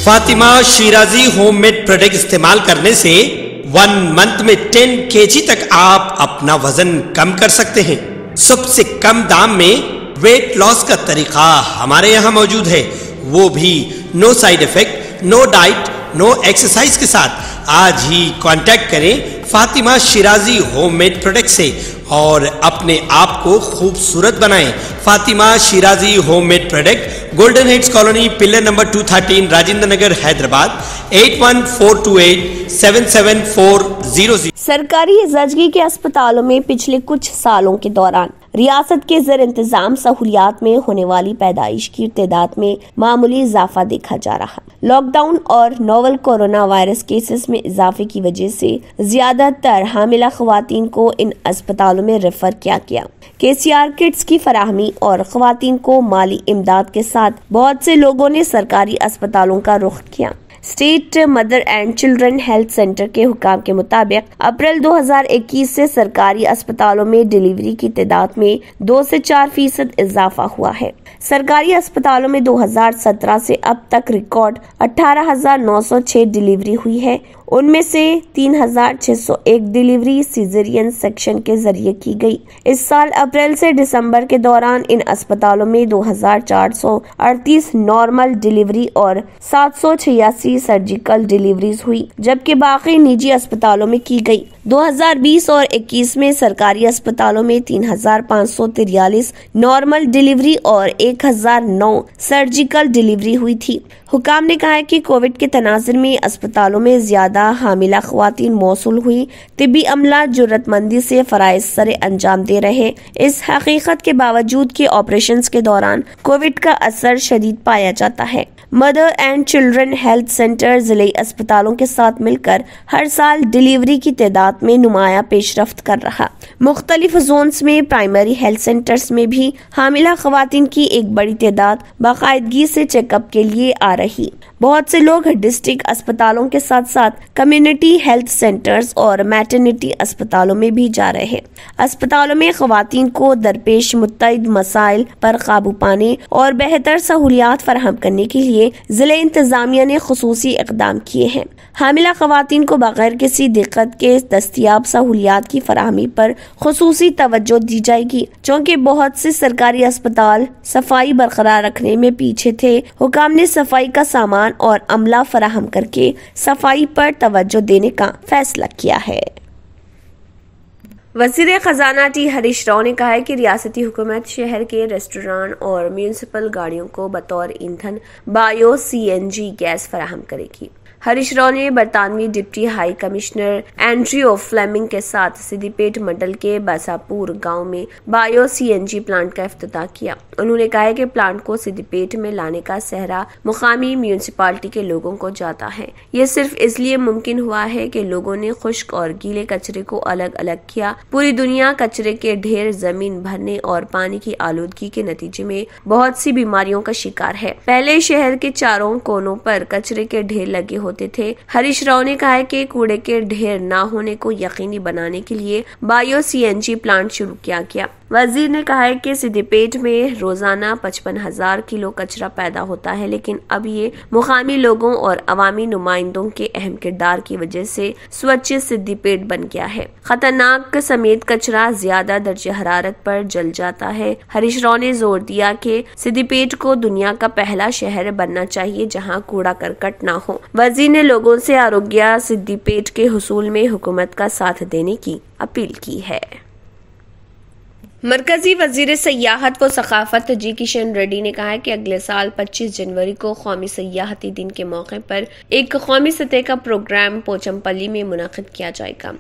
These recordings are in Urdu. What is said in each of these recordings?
Fatima Shirazi home made product استعمال کرنے سے 1 منتھ میں 10 kg تک آپ اپنا وزن کم کر سکتے ہیں۔ سب سے کم دام میں ویٹ لاس کا طریقہ ہمارے یہاں موجود ہے، وہ بھی no side effect, no diet, no exercise کے ساتھ۔ آج ہی کانٹیکٹ کریں Fatima Shirazi home made product سے اور اپنے آپ کو خوبصورت بنائیں۔ Fatima Shirazi home made product, golden heights colony, pillar number 213، Rajendra Nagar, Hyderabad, 8142877400۔ سرکاری زچگی کے اسپتالوں میں پچھلے کچھ سالوں کے دوران ریاست کے زیر انتظام سہولیات میں ہونے والی پیدائش کی تعداد میں معمولی اضافہ دیکھا جا رہا۔ لاک ڈاؤن اور نوول کورونا وائرس کیسز میں اضافے کی وجہ سے زیادہ تر حاملہ خواتین کو ان اسپتالوں میں ریفر کیا گیا۔ KCR کٹس کی فراہمی اور خواتین کو مالی امداد کے ساتھ بہت سے لوگوں نے سرکاری اسپتالوں کا رخ کیا۔ State mother and children health centre کے حکام کے مطابق اپریل 2021 سے سرکاری اسپتالوں میں ڈیلیوری کی تعداد میں 2 سے 4% اضافہ ہوا ہے۔ سرکاری اسپتالوں میں 2017 سے اب تک ریکارڈ 18,906 ڈیلیوری ہوئی ہے۔ ان میں سے 3,601 ڈیلیوری سیزرین سیکشن کے ذریعے کی گئی۔ اس سال اپریل سے دسمبر کے دوران ان اسپتالوں میں 2,438 نارمل ڈیلیوری اور 786 سرجیکل ڈیلیوریز ہوئی، جبکہ باقی نجی اسپتالوں میں کی گئی۔ 2020 اور 21 میں سرکاری اسپتالوں میں 3,543 نارمل ڈیلیوری اور 1,009 سرجیکل ڈیلیوری ہوئی تھی۔ حکام نے کہا ہے کہ کووڈ کے تناظر میں اسپتالوں میں زیادہ حاملہ خواتین موصول ہوئی۔ طبی عملہ جرات مندی سے فرائض سر انجام دے رہے، اس حقیقت کے باوجود کہ آپریشنز کے دوران کووڈ کا اثر شدید پایا جاتا ہے۔ Mother and children health centre ضلعی اسپتالوں کے ساتھ مل کر ہر سال ڈیلیوری کی تعداد میں نمایاں پیش رفت کر رہا۔ مختلف زونز میں پرائمری ہیلتھ سینٹرز میں بھی حاملہ خواتین کی ایک بڑی تعداد باقاعدگی سے چیک اپ کے لیے آ رہی۔ بہت سے لوگ ڈسٹرکٹ اسپتالوں کے ساتھ ساتھ کمیونٹی ہیلتھ سینٹرز اور میٹرنٹی اسپتالوں میں بھی جا رہے ہیں۔ اسپتالوں میں خواتین کو درپیش متعدد مسائل پر قابو پانے اور بہتر سہولیات فراہم کرنے کے لیے ضلع انتظامیہ نے خصوصی اقدام کیے ہیں۔ حاملہ خواتین کو بغیر کسی دقت کے دستیاب سہولیات کی فراہمی پر خصوصی توجہ دی جائے گی، چونکہ بہت سے سرکاری اسپتال صفائی برقرار رکھنے میں پیچھے تھے۔ حکام نے صفائی کا سامان اور عملہ فراہم کر کے صفائی پر توجہ دینے کا فیصلہ کیا ہے۔ وزیر خزانہ ٹی ہریش راؤ نے کہا ہے کہ ریاستی حکومت شہر کے ریسٹوران اور میونسپل گاڑیوں کو بطور ایندھن بایو CNG گیس فراہم کرے گی۔ ہریش راؤ نے برطانوی deputy high commissioner Andrew Fleming کے ساتھ سدی پیٹ منڈل کے باساپور گاؤں میں بایو CNG پلانٹ کا افتتاح کیا۔ انہوں نے کہا کہ پلانٹ کو سدی پیٹ میں لانے کا سہرا مقامی میونسپلٹی کے لوگوں کو جاتا ہے۔ یہ صرف اس لیے ممکن ہوا ہے کہ لوگوں نے خشک اور گیلے کچرے کو الگ الگ کیا۔ پوری دنیا کچرے کے ڈھیر زمین بھرنے اور پانی کی آلودگی کے نتیجے میں بہت سی بیماریوں کا شکار ہے۔ پہلے شہر کے چاروں کونوں پر کچرے کے ڈھیر لگے ہوتے تھے۔ ہریش راؤ نے کہا کہ کوڑے کے ڈھیر نہ ہونے کو یقینی بنانے کے لیے بایو CNG پلانٹ شروع کیا گیا۔ وزیر نے کہا کہ سدی پیٹ میں روزانہ 55,000 کلو کچرا پیدا ہوتا ہے، لیکن اب یہ مقامی لوگوں اور عوامی نمائندوں کے اہم کردار کی وجہ سے سوچھ سدی پیٹ بن گیا ہے۔ خطرناک سمیت کچرا زیادہ درجہ حرارت پر جل جاتا ہے۔ ہریش راؤ نے زور دیا کہ سدی پیٹ کو دنیا کا پہلا شہر بننا چاہیے جہاں کوڑا کرکٹ نہ ہو۔ وزیر نے لوگوں سے آروگیہ سدی پیٹ کے حصول میں حکومت کا ساتھ دینے کی اپیل کی ہے۔ مرکزی وزیر سیاحت و ثقافت جی کشن ریڈی نے کہا کہ اگلے سال 25 جنوری کو قومی سیاحتی دن کے موقع پر ایک قومی سطح کا پروگرام پوچمپلی میں منعقد کیا جائے گا،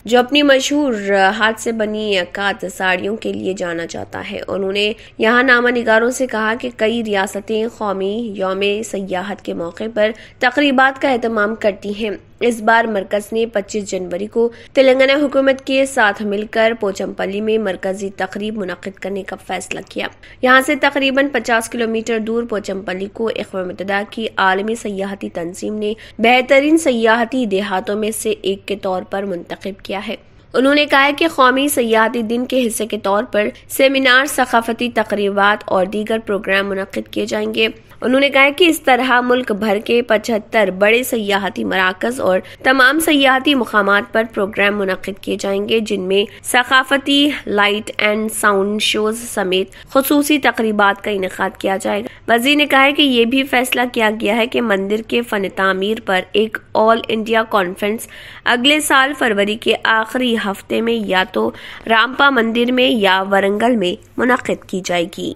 جو اپنی مشہور ہاتھ سے بنی اکات ساڑیوں کے لیے جانا جاتا ہے۔ انہوں نے یہاں نامہ نگاروں سے کہا کہ کئی ریاستیں قومی یوم سیاحت کے موقع پر تقریبات کا اہتمام کرتی ہیں۔ اس بار مرکز نے 25 جنوری کو تلنگانہ حکومت کے ساتھ مل کر پوچمپلی میں مرکزی تقریب منعقد کرنے کا فیصلہ کیا۔ یہاں سے تقریباً 50 کلومیٹر دور پوچمپلی کو اقوام متحدہ کی عالمی سیاحتی تنظیم نے بہترین سیاحتی دیہاتوں میں سے ایک کے طور پر منتخب کیا ہے۔ انہوں نے کہا کہ قومی سیاحتی دن کے حصے کے طور پر سیمینار، ثقافتی تقریبات اور دیگر پروگرام منعقد کیے جائیں گے۔ انہوں نے کہا کہ اس طرح ملک بھر کے 75 بڑے سیاحتی مراکز اور تمام سیاحتی مقامات پر پروگرام منعقد کیے جائیں گے، جن میں ثقافتی لائٹ اینڈ ساؤنڈ شوز سمیت خصوصی تقریبات کا انعقاد کیا جائے گا۔ وزیر نے کہا کہ یہ بھی فیصلہ کیا گیا ہے کہ مندر کے فن تعمیر پر ایک آل انڈیا کانفرنس اگلے سال فروری کے آخری ہفتے میں یا تو رامپا مندر میں یا ورنگل میں منعقد کی جائے گی۔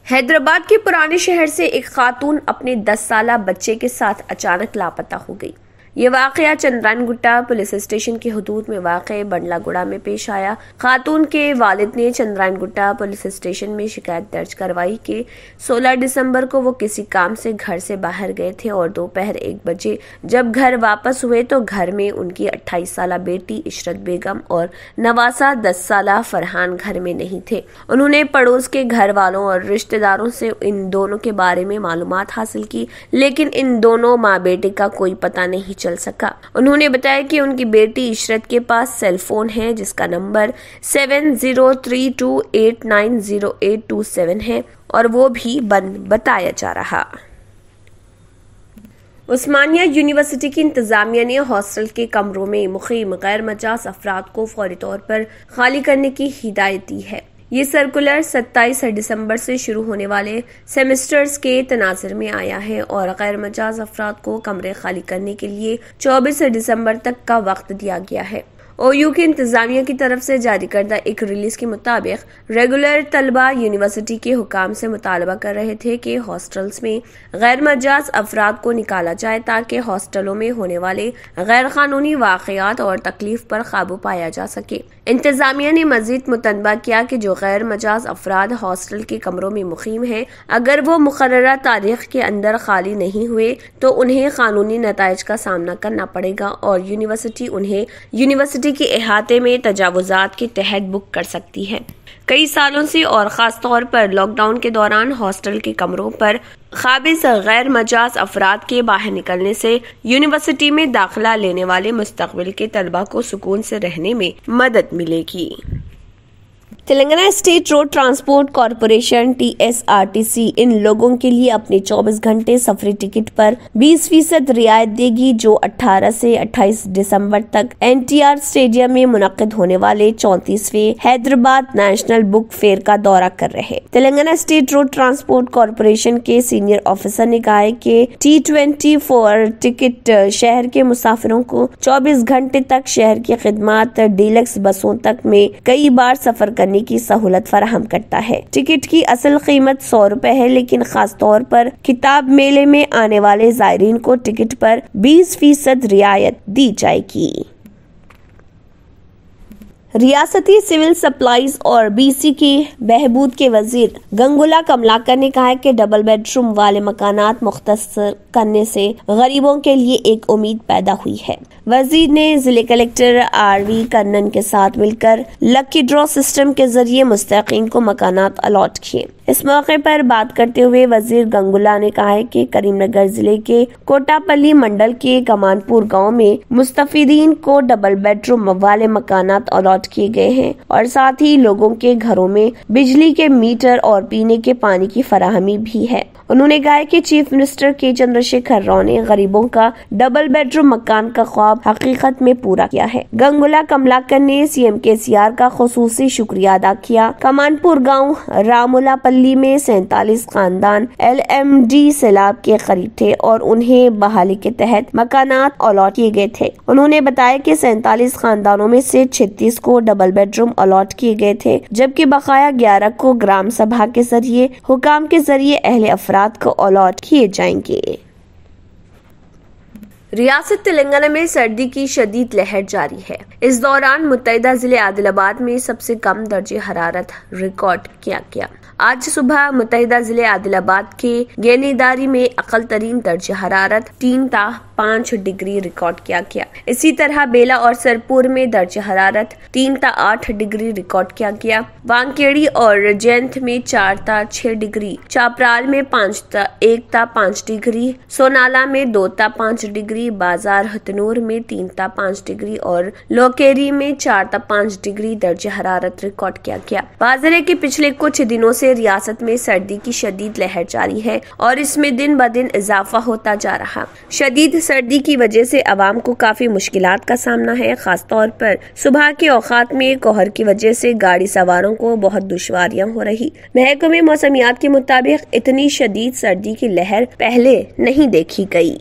حیدرآباد کے پرانے شہر سے ایک خاتون اپنے 10 سالہ بچے کے ساتھ اچانک لاپتہ ہو گئی۔ یہ واقعہ چندرائن گٹا پولیس اسٹیشن کی حدود میں واقع بنڈلا گڑا میں پیش آیا۔ خاتون کے والد نے چندرائن گٹا پولیس اسٹیشن میں شکایت درج کروائی کہ 16 دسمبر کو وہ کسی کام سے گھر سے باہر گئے تھے اور دوپہر 1 بجے جب گھر واپس ہوئے تو گھر میں ان کی 28 سالہ بیٹی عشرت بیگم اور نواسہ 10 سالہ فرحان گھر میں نہیں تھے۔ انہوں نے پڑوس کے گھر والوں اور رشتہ داروں سے ان دونوں کے بارے میں معلومات حاصل کی، لیکن ان دونوں ماں بیٹے کا کوئی پتہ نہیں چل سکا۔ انہوں نے بتایا کہ ان کی بیٹی عشرت کے پاس سیل فون ہے جس کا نمبر 7032890827 ہے اور وہ بھی بند بتایا جا رہا۔ عثمانیہ یونیورسٹی کی انتظامیہ نے ہاسٹل کے کمروں میں مقیم غیر مجاز افراد کو فوری طور پر خالی کرنے کی ہدایت دی ہے۔ یہ سرکولر 27 دسمبر سے شروع ہونے والے سیمسٹرز کے تناظر میں آیا ہے اور غیر مجاز افراد کو کمرے خالی کرنے کے لیے 24 دسمبر تک کا وقت دیا گیا ہے۔ او یو کی انتظامیہ کی طرف سے جاری کردہ ایک ریلیز کے مطابق ریگولر طلبہ یونیورسٹی کے حکام سے مطالبہ کر رہے تھے کہ ہاسٹلز میں غیر مجاز افراد کو نکالا جائے تاکہ ہاسٹلوں میں ہونے والے غیر قانونی واقعات اور تکلیف پر قابو پایا جا سکے۔ انتظامیہ نے مزید متنبہ کیا کہ جو غیر مجاز افراد ہاسٹل کے کمروں میں مقیم ہیں، اگر وہ مقررہ تاریخ کے اندر خالی نہیں ہوئے تو انہیں قانونی نتائج کا سامنا کرنا پڑے گا اور یونیورسٹی انہیں یونیورسٹی کے احاطے میں تجاوزات کے تحت بک کر سکتی ہے۔ کئی سالوں سے اور خاص طور پر لاک ڈاؤن کے دوران ہاسٹل کے کمروں پر قابض غیر مجاز افراد کے باہر نکلنے سے یونیورسٹی میں داخلہ لینے والے مستقبل کے طلبہ کو سکون سے رہنے میں مدد ملے گی۔ Telangana state road transport corporation TSRTC ان لوگوں کے لیے اپنے 24 گھنٹے سفری ٹکٹ پر 20% رعایت دے گی جو 18 سے 28 دسمبر تک NTR اسٹیڈیم میں منعقد ہونے والے 34ویں حیدرآباد نیشنل بک فیئر کا دورہ کر رہے۔ Telangana state road transport corporation کے سینئر آفیسر نے کہا ہے کہ T24 ٹکٹ شہر کے مسافروں کو 24 گھنٹے تک شہر کی خدمات ڈیلکس بسوں تک میں کئی بار سفر کرنے کی سہولت فراہم کرتا ہے۔ ٹکٹ کی اصل قیمت 100 روپے ہے، لیکن خاص طور پر کتاب میلے میں آنے والے زائرین کو ٹکٹ پر 20% رعایت دی جائے گی۔ ریاستی سول سپلائز اور BC کی بہبود کے وزیر گنگولا کملاکر نے کہا کہ ڈبل بیڈ روم والے مکانات مختصر کرنے سے غریبوں کے لیے ایک امید پیدا ہوئی ہے۔ وزیر نے ضلع کلکٹر RV کرنن کے ساتھ مل کر لکی ڈرا سسٹم کے ذریعے مستحقین کو مکانات الاٹ کیے۔ اس موقع پر بات کرتے ہوئے وزیر گنگولا نے کہا کہ کریم نگر ضلع کے کوٹا پلی منڈل کے کمان پور گاؤں میں مستفیدین کو ڈبل بیڈ روم والے مکانات الاٹ کیے گئے ہیں اور ساتھ ہی لوگوں کے گھروں میں بجلی کے میٹر اور پینے کے پانی کی فراہمی بھی ہے۔ انہوں نے کہا کہ چیف منسٹر کے چندر شیکھر راؤ نے غریبوں کا ڈبل بیڈ روم مکان کا خواب حقیقت میں پورا کیا ہے۔ گنگولا کملاکر نے CM KCR کا خصوصی شکریہ ادا کیا۔ کمان پور گاؤں رامولا پلی میں 47 خاندان LMD سیلاب کے قریب تھے اور انہیں بحالی کے تحت مکانات الاٹ کیے گئے تھے۔ انہوں نے بتایا کہ 47 خاندانوں میں سے 36 کو ڈبل بیڈ روم الاٹ کیے گئے تھے، جبکہ بقایا 11 کو گرام سبھا کے ذریعے حکام کے ذریعے اہل افراد کو الاٹ کیے جائیں گے۔ ریاست تلنگانہ میں سردی کی شدید لہر جاری ہے۔ اس دوران متحدہ ضلع عادل آباد میں سب سے کم درجہ حرارت ریکارڈ کیا گیا۔ آج صبح متحدہ ضلع عادل آباد کے گینیداری میں اقل ترین درجہ حرارت 3 تا 5 ڈگری ریکارڈ کیا گیا۔ اسی طرح بیلا اور سرپور میں درجہ حرارت 3 تا 8 ڈگری ریکارڈ کیا گیا۔ وانکیڑی اور جینت میں 4 تا 6 ڈگری، چاپرال میں 1 تا 5 ڈگری، سونالا میں 2 تا 5 ڈگری، سعودی بازار ہتنور میں 3 تا 5 ڈگری اور لوکیری میں 4 تا 5 ڈگری درجہ حرارت ریکارڈ کیا گیا۔ واضح ہے کہ پچھلے کچھ دنوں سے ریاست میں سردی کی شدید لہر جاری ہے اور اس میں دن بدن اضافہ ہوتا جا رہا۔ شدید سردی کی وجہ سے عوام کو کافی مشکلات کا سامنا ہے، خاص طور پر صبح کے اوقات میں کوہر کی وجہ سے گاڑی سواروں کو بہت دشواریاں ہو رہی۔ محکمہ موسمیات کے مطابق اتنی شدید سردی کی لہر پہلے نہیں دیکھی گئی۔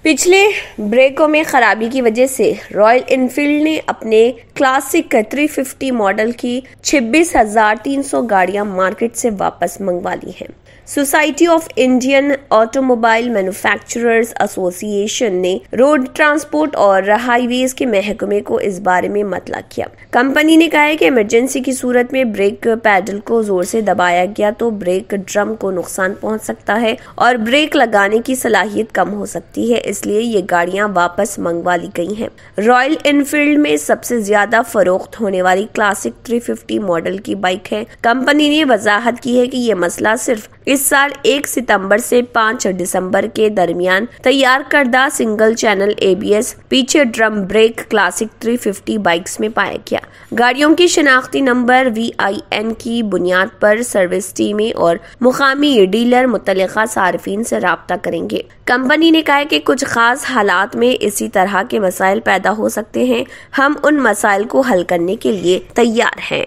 پچھلے بریکوں میں خرابی کی وجہ سے رائل انفیلڈ نے اپنے کلاسک 350 ماڈل کی 26,300 گاڑیاں مارکیٹ سے واپس منگوا لی ہیں۔ Society of Indian auto mobile manufacturers ایسوسی ایشن نے روڈ ٹرانسپورٹ اور ہائی ویز کے محکمے کو اس بارے میں مطلع کیا۔ کمپنی نے کہا ہے کہ ایمرجنسی کی صورت میں بریک پیڈل کو زور سے دبایا گیا تو بریک ڈرم کو نقصان پہنچ سکتا ہے اور بریک لگانے کی صلاحیت کم ہو سکتی ہے، اس لیے یہ گاڑیاں واپس منگوا لی گئی ہیں۔ رائل انفیلڈ میں سب سے زیادہ فروخت ہونے والی کلاسک 350 ماڈل کی بائک ہے۔ کمپنی نے وضاحت کی ہے کہ یہ مسئلہ صرف اس سال 1 ستمبر سے 5 دسمبر کے درمیان تیار کردہ سنگل چینل ABS پیچھے ڈرم بریک کلاسک 350 بائکس میں پایا گیا۔ گاڑیوں کی شناختی نمبر VIN کی بنیاد پر سروس ٹیمیں اور مقامی ڈیلر متعلقہ صارفین سے رابطہ کریں گے۔ کمپنی نے کہا ہے کہ کچھ خاص حالات میں اسی طرح کے مسائل پیدا ہو سکتے ہیں، ہم ان مسائل کو حل کرنے کے لیے تیار ہیں۔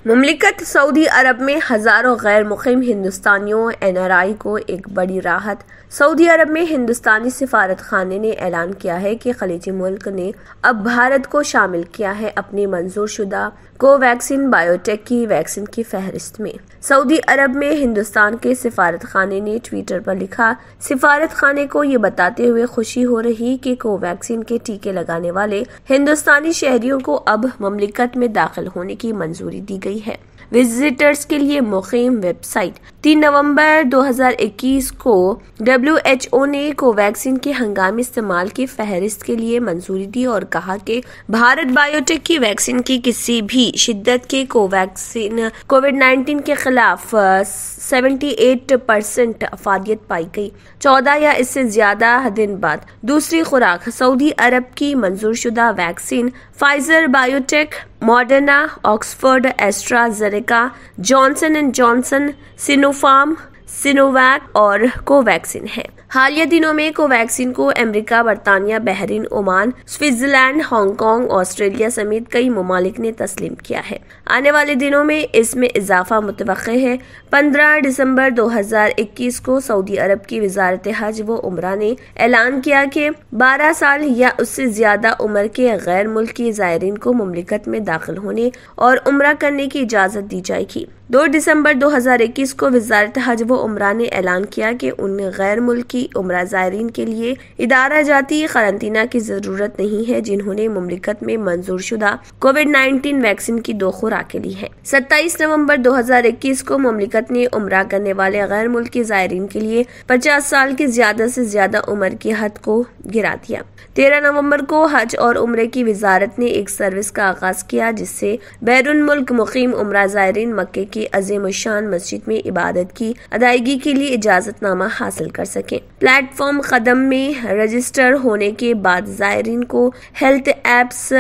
مملکت سعودی عرب میں ہزاروں غیر مقیم ہندوستانیوں NRI کو ایک بڑی راحت۔ سعودی عرب میں ہندوستانی سفارت خانے نے اعلان کیا ہے کہ خلیجی ملک نے اب بھارت کو شامل کیا ہے اپنی منظور شدہ کوویکسین بایوٹیک کی ویکسین کی فہرست میں۔ سعودی عرب میں ہندوستان کے سفارت خانے نے ٹویٹر پر لکھا، سفارت خانے کو یہ بتاتے ہوئے خوشی ہو رہی کہ کوویکسین کے ٹیکے لگانے والے ہندوستانی شہریوں کو اب مملکت میں داخل ہونے کی منظوری دی گئی ہے۔ وزٹرز کے لیے مقیم ویب سائٹ 3 نومبر 2021 کو WHO نے کوویکسین کے ہنگامی استعمال کی فہرست کے لیے منظوری دی اور کہا کہ بھارت بایوٹیک کی ویکسین کی کسی بھی شدت کے کوویکسین کووڈ-19 کے خلاف 78% افادیت پائی گئی۔ 14 یا اس سے زیادہ دن بعد دوسری خوراک سعودی عرب کی منظور شدہ vaccine Pfizer BioNTech, Moderna, Oxford AstraZeneca, Johnson and Johnson, Sinopharm, Sinovac اور کوویکسین ہے۔ حالیہ دنوں میں کوویکسین کو امریکہ، برطانیہ، Bahrain, Oman, Switzerland, Hong Kong, Australia سمیت کئی ممالک نے تسلیم کیا ہے۔ آنے والے دنوں میں اس میں اضافہ متوقع ہے۔ 15 دسمبر 2021 کو سعودی عرب کی وزارت حج و عمرہ نے اعلان کیا کہ 12 سال یا اس سے زیادہ عمر کے غیر ملکی زائرین کو مملکت میں داخل ہونے اور عمرہ کرنے کی اجازت دی جائے گی۔ 2 دسمبر 2021 کو وزارت حج و عمرہ نے اعلان کیا کہ ان غیر ملکی عمرہ زائرین کے لیے ادارہ جاتی قرنطینہ کی ضرورت نہیں ہے جنہوں نے مملکت میں منظور شدہ کووڈ-19 ویکسین کی 2 خوراکیں لی ہیں۔ 27 نومبر 2021 کو مملکت نے عمرہ کرنے والے غیر ملکی زائرین کے لیے 50 سال کی زیادہ سے زیادہ عمر کی حد کو گرا دیا۔ 13 نومبر کو حج اور عمرے کی وزارت نے ایک سروس کا آغاز کیا جس سے بیرون ملک مقیم عمرہ زائرین مکے کی عظیم الشان مسجد میں عبادت کی ادائیگی کے لیے اجازت نامہ حاصل کر سکیں۔ پلیٹ فارم قدم میں رجسٹر ہونے کے بعد زائرین کو ہیلتھ ایپس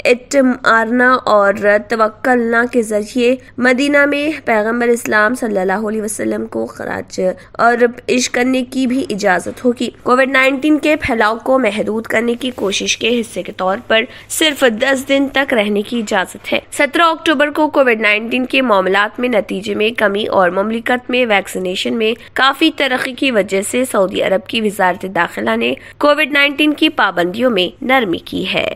اٹمارنا اور توکلنا کے ذریعے مدینہ میں پیغمبر اسلام صلی اللہ علیہ وسلم کو خراج اور پیش کرنے کی بھی اجازت ہوگی۔ کووڈ-19 کے پھیلاؤ کو محدود کرنے کی کوشش کے حصے کے طور پر صرف 10 دن تک رہنے کی اجازت ہے۔ 17 اکتوبر کو کووڈ-19 کے معاملات میں نتیجے میں کمی اور مملکت میں ویکسینیشن میں کافی ترقی کی وجہ سے سعودی عرب کی وزارت داخلہ نے کووڈ-19 کی پابندیوں میں نرمی کی ہے۔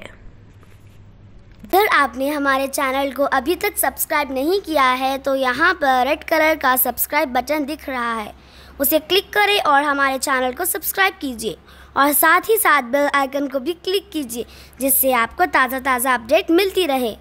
اگر آپ نے ہمارے چینل کو ابھی تک سبسکرائب نہیں کیا ہے تو یہاں پر ریڈ کلر کا سبسکرائب بٹن دکھ رہا ہے، اسے کلک کریں اور ہمارے چینل کو سبسکرائب کیجیے اور ساتھ ہی ساتھ بیل آئیکن کو بھی کلک کیجیے جس سے آپ کو تازہ اپڈیٹ ملتی رہے۔